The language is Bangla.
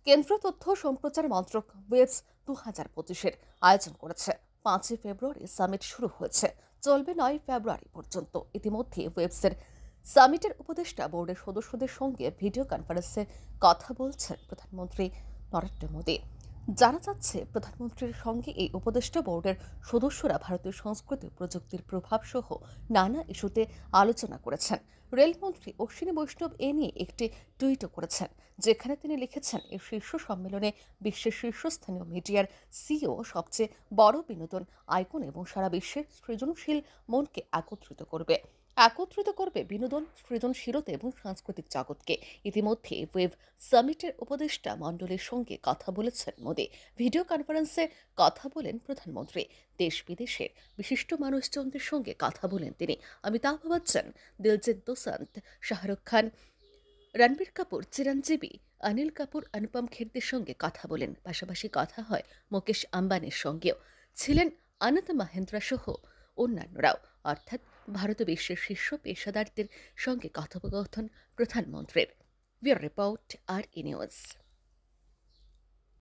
কেন্দ্রীয় তথ্য সম্প্রচার মন্ত্রক ওয়েবস 2025-এর আয়োজন করেছে। 5ই ফেব্রুয়ারি সামিট শুরু হয়েছে, চলবে 9 ফেব্রুয়ারি পর্যন্ত। ইতিমধ্যে ওয়েবসের সামিটের উপদেষ্টা বোর্ডের সদস্যদের সঙ্গে ভিডিও কনফারেন্সে কথা বলছেন প্রধানমন্ত্রী নরেন্দ্র মোদী। জানা যাচ্ছে, প্রধানমন্ত্রীর সঙ্গে এই উপদেষ্টা বোর্ডের সদস্যরা ভারতীয় সংস্কৃতি ও প্রযুক্তির প্রভাব সহ নানা ইস্যুতে আলোচনা করেছেন। রেলমন্ত্রী অশ্বিনী বৈষ্ণব এ নিয়ে একটি টুইটও করেছেন, যেখানে তিনি লিখেছেন, এই শীর্ষ সম্মেলনে বিশ্বের শীর্ষস্থানীয় মিডিয়ার সিইও, সবচেয়ে বড় বিনোদন আইকন এবং সারা বিশ্বের সৃজনশীল মনকে একত্রিত করবে বিনোদন, সৃজনশীলতা এবং সাংস্কৃতিক জগৎকে। ইতিমধ্যে ওয়েব সামিটের উপদেষ্টা মণ্ডলীর সঙ্গে কথা বলেছেন মোদী। ভিডিও কনফারেন্সে কথা বলেন প্রধানমন্ত্রী। দেশ বিদেশের বিশিষ্ট মানুষজনদের সঙ্গে কথা বলেন তিনি। অমিতাভ বচ্চন, দিলজিৎ দোসাঞ্জ, শাহরুখ খান, রণবীর কাপুর, চিরঞ্জীবী, অনিল কাপুর, অনুপম খেরদের সঙ্গে কথা বলেন। পাশাপাশি কথা হয় মুকেশ আম্বানির সঙ্গেও। ছিলেন আনন্দ মাহেন্দ্রা সহ অন্যান্যরাও। অর্থাৎ ভারত বিশ্বের শীর্ষ পেশাদারদের সঙ্গে কথোপকথন প্রধানমন্ত্রীর। ব্যুরো রিপোর্ট, আর ই নিউজ।